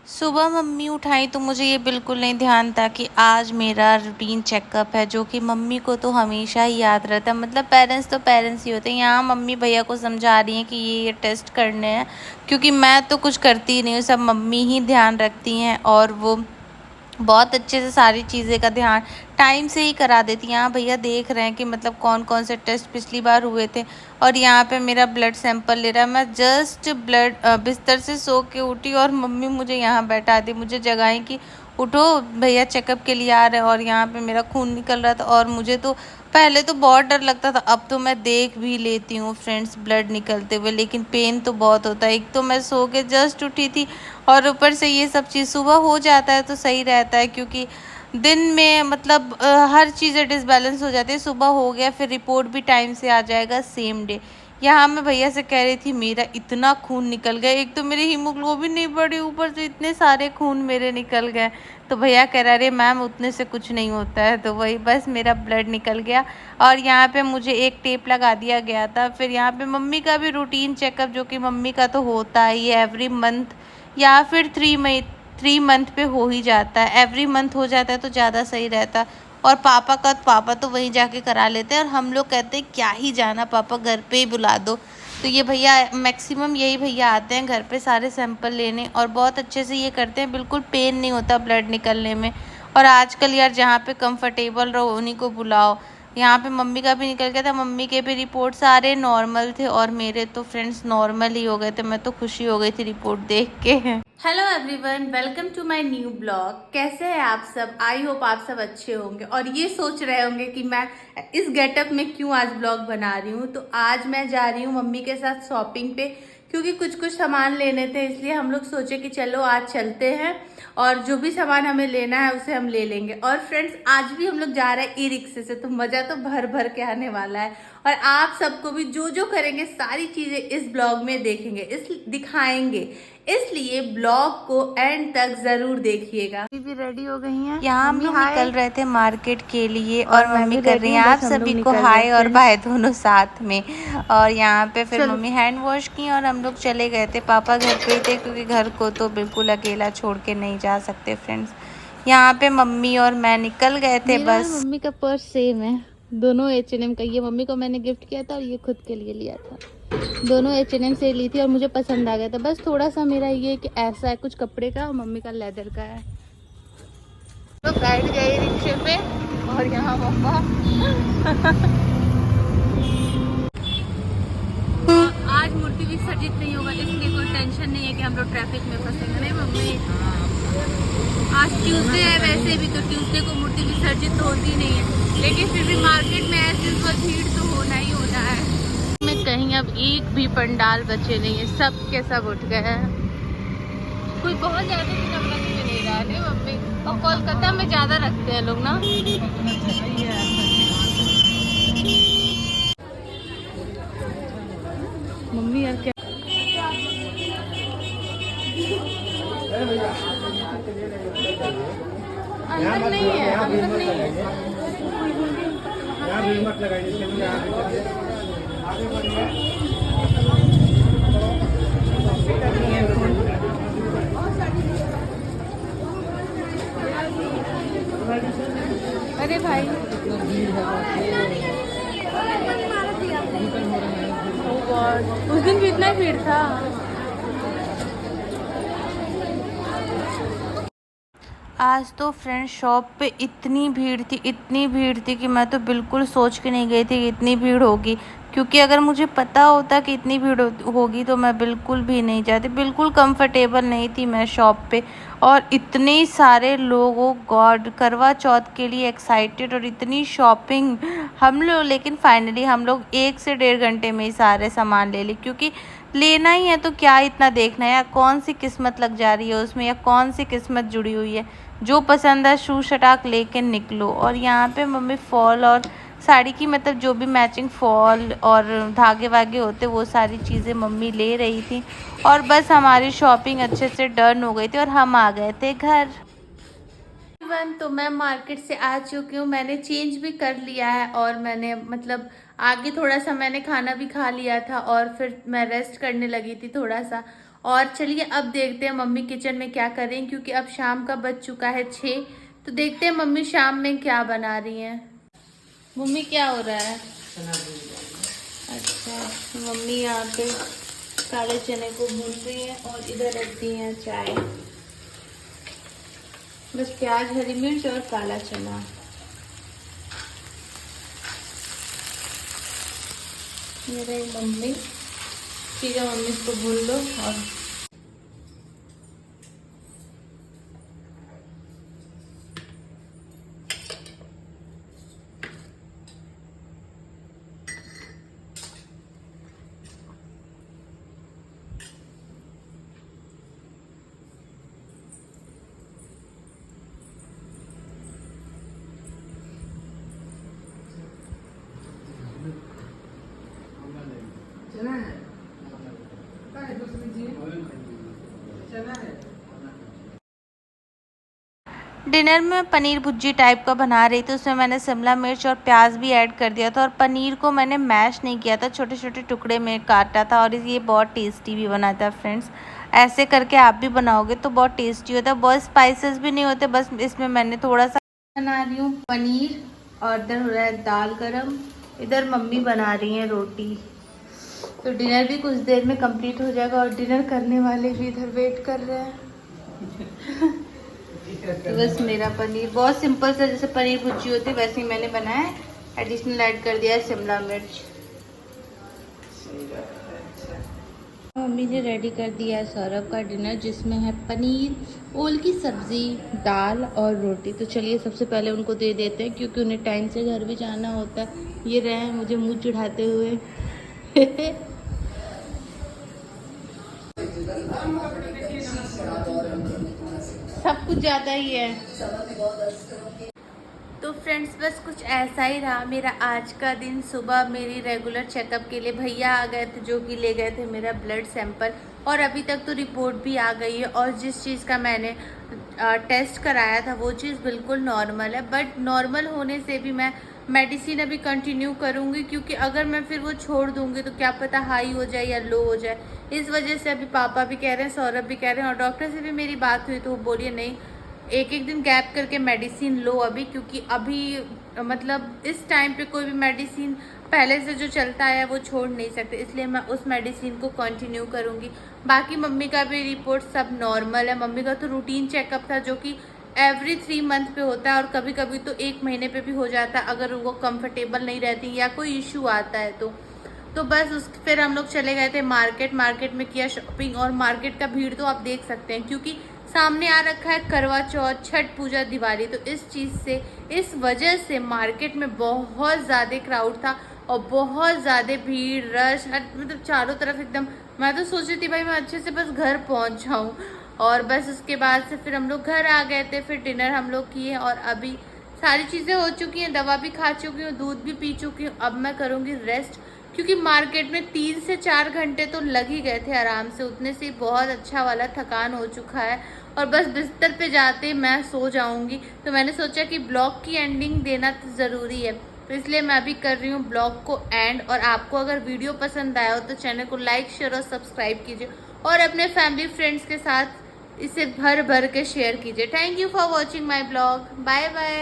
सुबह मम्मी उठाई तो मुझे ये बिल्कुल नहीं ध्यान था कि आज मेरा रूटीन चेकअप है, जो कि मम्मी को तो हमेशा ही याद रहता है। मतलब पेरेंट्स तो पेरेंट्स ही होते हैं। यहाँ मम्मी भैया को समझा रही हैं कि ये टेस्ट करने हैं, क्योंकि मैं तो कुछ करती ही नहीं हूँ, सब मम्मी ही ध्यान रखती हैं और वो बहुत अच्छे से सारी चीज़ें का ध्यान टाइम से ही करा देती हैं। यहाँ भैया देख रहे हैं कि मतलब कौन कौन से टेस्ट पिछली बार हुए थे और यहाँ पे मेरा ब्लड सैंपल ले रहा है। मैं जस्ट बिस्तर से सो के उठी और मम्मी मुझे यहाँ बैठा दी, मुझे जगाएं कि उठो भैया चेकअप के लिए आ रहे हैं। और यहाँ पे मेरा खून निकल रहा था और मुझे तो पहले तो बहुत डर लगता था, अब तो मैं देख भी लेती हूँ फ्रेंड्स ब्लड निकलते हुए, लेकिन पेन तो बहुत होता है। एक तो मैं सो के जस्ट उठी थी और ऊपर से ये सब चीज़ सुबह हो जाता है तो सही रहता है, क्योंकि दिन में मतलब हर चीज़ें डिसबैलेंस हो जाती है। सुबह हो गया फिर रिपोर्ट भी टाइम से आ जाएगा सेम डे। यहाँ मैं भैया से कह रही थी मेरा इतना खून निकल गया, एक तो मेरी हीमोग्लोबिन नहीं बढ़ी, ऊपर से इतने सारे खून मेरे निकल गए। तो भैया कह रहा अरे मैम उतने से कुछ नहीं होता है। तो वही बस मेरा ब्लड निकल गया और यहाँ पे मुझे एक टेप लगा दिया गया था। फिर यहाँ पे मम्मी का भी रूटीन चेकअप, जो कि मम्मी का तो होता ही है एवरी मंथ या फिर 3 मंथ पे हो ही जाता है। एवरी मंथ हो जाता है तो ज़्यादा सही रहता है। और पापा तो वहीं जाके करा लेते हैं और हम लोग कहते हैं क्या ही जाना, पापा घर पे ही बुला दो। तो ये भैया मैक्सिमम यही भैया आते हैं घर पे सारे सैंपल लेने और बहुत अच्छे से ये करते हैं, बिल्कुल पेन नहीं होता ब्लड निकलने में। और आजकल यार जहाँ पे कंफर्टेबल रहो उन्हीं को बुलाओ। यहाँ पे मम्मी का भी निकल गया था, मम्मी के भी रिपोर्ट सारे नॉर्मल थे और मेरे तो फ्रेंड्स नॉर्मल ही हो गए थे। मैं तो खुशी हो गई थी रिपोर्ट देख के। Hello everyone, welcome to my new blog. कैसे हैं आप सब? आई होप आप सब अच्छे होंगे और ये सोच रहे होंगे कि मैं इस गेटअप में क्यों आज ब्लॉग बना रही हूँ। तो आज मैं जा रही हूँ मम्मी के साथ शॉपिंग पे, क्योंकि कुछ कुछ सामान लेने थे, इसलिए हम लोग सोचे कि चलो आज चलते हैं और जो भी सामान हमें लेना है उसे हम ले लेंगे। और फ्रेंड्स आज भी हम लोग जा रहे हैं ई रिक्शे से, तो मज़ा तो भर भर के आने वाला है। और आप सबको भी जो जो करेंगे सारी चीज़ें इस ब्लॉग में देखेंगे, इस दिखाएंगे, इसलिए ब्लॉग को एंड तक जरूर देखिएगा। भी रेडी हो गई हैं। यहाँ हम लोग निकल रहे थे मार्केट के लिए और मम्मी कर रही हैं आप सभी को हाय और बाय दोनों साथ में। और यहाँ पे फिर मम्मी हैंड वॉश की और हम लोग चले गए थे। पापा घर पे ही थे, क्योंकि घर को तो बिल्कुल अकेला छोड़ के नहीं जा सकते फ्रेंड्स। यहाँ पे मम्मी और मैं निकल गए थे बस। मम्मी का पर्स सेम है, दोनों H&M का। ये मम्मी को मैंने गिफ्ट किया था और ये खुद के लिए लिया था। दोनों H&M से ली थी और मुझे पसंद आ गया था। बस थोड़ा सा मेरा ये कि ऐसा है कुछ कपड़े का और मम्मी का लेदर का है। तो बैठ गए रिक्शे पे और यहाँ मम्मा आज मूर्ति विसर्जित नहीं होगा, इसलिए कोई टेंशन नहीं है कि हम लोग ट्रैफिक में फंसेंगे। नहीं मम्मी, आज ट्यूसडे है, वैसे भी तो ट्यूसडे को मूर्ति विसर्जित तो होती नहीं है, लेकिन फिर भी मार्केट में ऐसे भीड़ तो होना ही होना है। में कहीं अब एक भी पंडाल बचे नहीं है, सब के सब उठ गए हैं। कोई बहुत ज्यादा भी नवरात्रि में नहीं रहा है मम्मी, और कोलकाता में ज्यादा रखते हैं लोग ना। मम्मी यार क्या अंदर नहीं है, अंदर नहीं है। यहाँ भीड़ मत लगाइए, आगे बढ़िए। अरे भाई उस दिन भी इतना भीड़ था। आज तो फ्रेंड शॉप पे इतनी भीड़ थी कि मैं तो बिल्कुल सोच के नहीं गई थी कि इतनी भीड़ होगी, क्योंकि अगर मुझे पता होता कि इतनी भीड़ होगी तो मैं बिल्कुल भी नहीं जाती। बिल्कुल कंफर्टेबल नहीं थी मैं शॉप पे। और इतने सारे लोगों, गॉड, करवा चौथ के लिए एक्साइटेड और इतनी शॉपिंग हम लोग। लेकिन फाइनली हम लोग 1 से 1.5 घंटे में ही सारे सामान ले लिए, क्योंकि लेना ही है तो क्या इतना देखना है या कौन सी किस्मत लग जा रही है उसमें या कौन सी किस्मत जुड़ी हुई है। जो पसंद है शू शटाक लेके निकलो। और यहाँ पे मम्मी फॉल और साड़ी की मतलब जो भी मैचिंग फॉल और धागे वागे होते वो सारी चीज़ें मम्मी ले रही थी। और बस हमारी शॉपिंग अच्छे से डन हो गई थी और हम आ गए थे घर। तो मैं मार्केट से आ चुकी हूँ, मैंने चेंज भी कर लिया है और मैंने मतलब आगे थोड़ा सा मैंने खाना भी खा लिया था और फिर मैं रेस्ट करने लगी थी थोड़ा सा। और चलिए अब देखते हैं मम्मी किचन में क्या कर रही हैं, क्योंकि अब शाम का बज चुका है 6। तो देखते हैं मम्मी शाम में क्या बना रही हैं। मम्मी क्या हो रहा है? अच्छा, तो मम्मी यहाँ पे काले चने को भून रही है और इधर रख दी है चाय। बस प्याज, हरी मिर्च और काला चना। ये रही मम्मी। ठीक है मम्मी, इसको भून लो। और डिनर में पनीर भुर्जी टाइप का बना रही थी, उसमें मैंने शिमला मिर्च और प्याज भी ऐड कर दिया था और पनीर को मैंने मैश नहीं किया था, छोटे छोटे टुकड़े में काटा था और ये बहुत टेस्टी भी बना था फ्रेंड्स। ऐसे करके आप भी बनाओगे तो बहुत टेस्टी होता है, बहुत स्पाइसेस भी नहीं होते। बस इसमें मैंने थोड़ा सा बना रही हूँ पनीर और इधर हो रहा है दाल गरम, इधर मम्मी बना रही हैं रोटी। तो डिनर भी कुछ देर में कंप्लीट हो जाएगा और डिनर करने वाले भी इधर वेट कर रहे हैं। तो बस मेरा पनीर बहुत सिंपल सा, जैसे पनीर भुर्जी होती है वैसे ही मैंने बनाया है। एडिशनल ऐड कर दिया है शिमला मिर्च। मम्मी ने रेडी कर दिया है सौरभ का डिनर, जिसमें है पनीर, ओल की सब्जी, दाल और रोटी। तो चलिए सबसे पहले उनको दे देते हैं, क्योंकि उन्हें टाइम से घर भी जाना होता है। ये रहे हैं मुझे मुँह चिढ़ाते हुए। सब कुछ ज़्यादा ही है। तो फ्रेंड्स बस कुछ ऐसा ही रहा मेरा आज का दिन। सुबह मेरी रेगुलर चेकअप के लिए भैया आ गए थे, जो कि ले गए थे मेरा ब्लड सैंपल, और अभी तक तो रिपोर्ट भी आ गई है। और जिस चीज़ का मैंने टेस्ट कराया था वो चीज़ बिल्कुल नॉर्मल है। बट नॉर्मल होने से भी मैं मेडिसिन अभी कंटिन्यू करूँगी, क्योंकि अगर मैं फिर वो छोड़ दूँगी तो क्या पता हाई हो जाए या लो हो जाए। इस वजह से अभी पापा भी कह रहे हैं, सौरभ भी कह रहे हैं, और डॉक्टर से भी मेरी बात हुई तो वो बोलिए नहीं, एक एक दिन गैप करके मेडिसिन लो अभी, क्योंकि अभी मतलब इस टाइम पे कोई भी मेडिसिन पहले से जो चलता है वो छोड़ नहीं सकते, इसलिए मैं उस मेडिसिन को कंटिन्यू करूँगी। बाकी मम्मी का भी रिपोर्ट सब नॉर्मल है। मम्मी का तो रूटीन चेकअप था, जो कि एवरी 3 मंथ पे होता है, और कभी कभी तो 1 महीने पे भी हो जाता है, अगर वो कंफर्टेबल नहीं रहती या कोई इशू आता है तो बस फिर हम लोग चले गए थे मार्केट में किया शॉपिंग। और मार्केट का भीड़ तो आप देख सकते हैं, क्योंकि सामने आ रखा है करवा चौथ, छठ पूजा, दिवाली। तो इस वजह से मार्केट में बहुत ज़्यादा क्राउड था और बहुत ज़्यादा भीड़, रश, मतलब चारों तरफ एकदम। मैं तो सोच रही थी भाई मैं अच्छे से बस घर पहुंच जाऊँ। और बस उसके बाद से फिर हम लोग घर आ गए थे, फिर डिनर हम लोग किए और अभी सारी चीज़ें हो चुकी हैं, दवा भी खा चुकी हूँ, दूध भी पी चुकी हूँ। अब मैं करूँगी रेस्ट, क्योंकि मार्केट में 3 से 4 घंटे तो लग ही गए थे आराम से, उतने से बहुत अच्छा वाला थकान हो चुका है। और बस बिस्तर पे जाते मैं सो जाऊंगी। तो मैंने सोचा कि ब्लॉग की एंडिंग देना तो ज़रूरी है, तो इसलिए मैं अभी कर रही हूँ ब्लॉग को एंड। और आपको अगर वीडियो पसंद आया हो तो चैनल को लाइक, शेयर और सब्सक्राइब कीजिए, और अपने फैमिली फ्रेंड्स के साथ इसे भर भर के शेयर कीजिए। Thank you for watching my blog. Bye bye.